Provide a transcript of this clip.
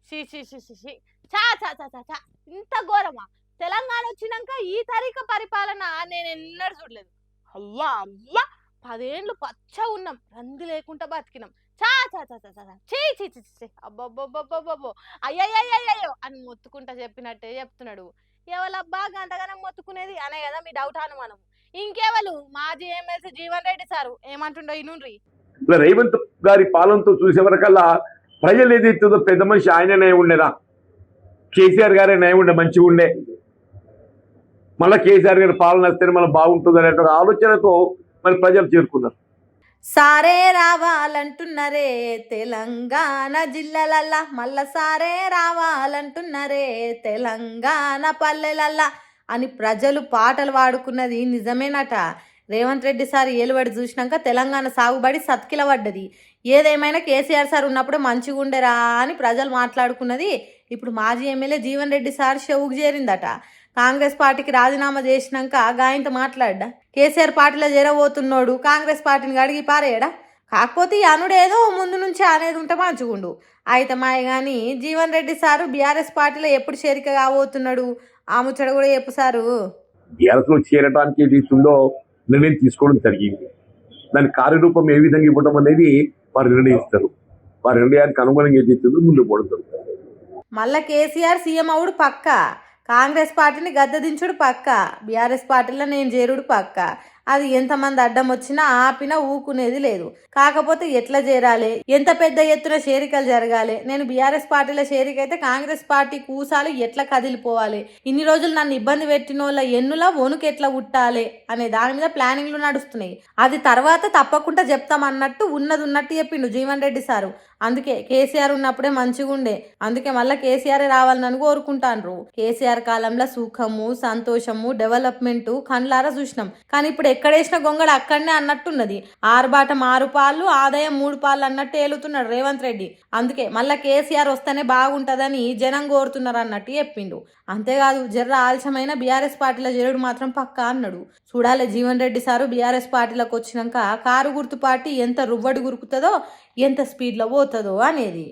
ఛీ ఛీ ఛీ ఛీ ఛీ. చా చా చా చా చా. ఇంత ఘోరమా? తెలంగాణ వచ్చినాక ఈ తరీక పరిపాలన నేను ఎన్నడూ చూడలేదు. అల్లా అల్లా 10 ఏండ్లు పచ్చ ఉన్నాం, రంది లేకుండా బతికినాం. చా చా చా చా చా. చీ చీ చీ చీ. అబ్బబ్బబ్బబ్బబ్బో అయ్యయ్యయ్యో అని మొత్తుకుంటా చెప్పినట్టే చెప్తున్నాడు. ఎవలబ్బా గంటగానం మొత్తుకునేది అనే కదా మీ డౌట్ అనుమానం. ఇంకెవలు మాజీ ఎమ్మెల్సీ జీవన్ రెడ్డి సారు ఏమంటుండో ఇనుండ్రి. రేవంత్ గారి పాలనతో చూసే వరకల్లా ప్రజలు ఏదైతుందో పెద్ద మనిషి ఆయననే ఉండేనా, కేసీఆర్ గారే నయం ఉండే మంచిగా ఉండే, మళ్ళీ కేసీఆర్ గారి పాలన వస్తేనే మనం బాగుంటుంది అనే ఆలోచనతో మరి ప్రజలు చేరుకున్నారు. సారే రావాలంటున్నారే తెలంగాణ జిల్లాలల్లా, మళ్ళా సారే రావాలంటున్నారే తెలంగాణ పల్లెలల్లా అని ప్రజలు పాటలు పాడుకున్నది నిజమేనట. రేవంత్ రెడ్డి సార్ ఏలుబడి చూసినాక తెలంగాణ సాగుబడి సత్కిల పడ్డది. ఏదేమైనా కేసీఆర్ సార్ ఉన్నప్పుడే మంచిగా ఉండేరా అని ప్రజలు మాట్లాడుకున్నది ఇప్పుడు మాజీ ఎమ్మెల్యే జీవన్ రెడ్డి సార్ చెవుకు చేరిందట. కాంగ్రెస్ పార్టీకి రాజీనామా చేసినాక గాయంతో మాట్లాడ్డా, కేసీఆర్ పార్టీలో చేరబోతున్నాడు కాంగ్రెస్ పార్టీని అడిగి పారేయడా, కాకపోతే ఈ అనుడేదో ముందు నుంచి అనేది ఉంటే మంచిగుండు. అయితే మాయ కానీ జీవన్ రెడ్డి సారు బీఆర్ఎస్ పార్టీలో ఎప్పుడు చేరిక కాబోతున్నాడు ఆ ముచ్చట కూడా చెప్పు సారు. బీఆర్ఎస్ లో చేరడానికి ఏది ఇస్తుందో నిర్ణయం తీసుకోవడం జరిగింది. దాని కార్యరూపం ఏ విధంగా ఇవ్వడం అనేది వారు నిర్ణయిస్తారు. వారి నిర్ణయానికి అనుగుణంగా ఏది ఇస్తుందో ముందు పోవడం జరుగుతుంది. మళ్ళా కేసీఆర్ సీఎం అవుడు పక్క, కాంగ్రెస్ పార్టీని గద్దదించుడు పక్క, బీఆర్ఎస్ పార్టీలో నేను చేరుడు పక్క. అది ఎంతమంది అడ్డం వచ్చినా ఆపినా ఊకునేది లేదు. కాకపోతే ఎట్లా చేరాలి, ఎంత పెద్ద ఎత్తున చేరికలు జరగాలి, నేను బీఆర్ఎస్ పార్టీలో చేరికైతే కాంగ్రెస్ పార్టీ కూసాలు ఎట్లా కదిలిపోవాలి, ఇన్ని రోజులు నన్ను ఇబ్బంది పెట్టిన వాళ్ళ ఎన్నులా వణుకు ఎట్లా ఉట్టాలి అనే దాని మీద ప్లానింగ్లు నడుస్తున్నాయి. అది తర్వాత తప్పకుండా చెప్తామన్నట్టు ఉన్నది ఉన్నట్టు చెప్పిండు జీవన్ రెడ్డి సారు. అందుకే కేసీఆర్ ఉన్నప్పుడే మంచిగా ఉండే, అందుకే మళ్ళీ కేసీఆర్ రావాలని కోరుకుంటాన్రు. కేసీఆర్ కాలంలో సుఖము సంతోషము డెవలప్మెంట్ కండ్లారా చూసినాం. కానీ ఇప్పుడు ఎక్కడేసిన గొంగడ అక్కడనే అన్నట్టున్నది. ఆరుబాటం 6 పాలు ఆదాయం 3 పాలు అన్నట్టు ఏలుతున్నాడు రేవంత్ రెడ్డి. అందుకే మళ్ళీ కేసీఆర్ వస్తేనే బాగుంటుందని జనం కోరుతున్నారు అన్నట్టు చెప్పిండు. అంతేకాదు జర్ర ఆలస్యమైన బీఆర్ఎస్ పార్టీలో చేరుడు మాత్రం పక్కా అన్నాడు. చూడాలి జీవన్ రెడ్డి సారు బీఆర్ఎస్ పార్టీలోకి వచ్చినాక కారు గుర్తు పార్టీ ఎంత రువ్వడి గురుకుతుందో ఎంత స్పీడ్లో పోతుందో అనేది.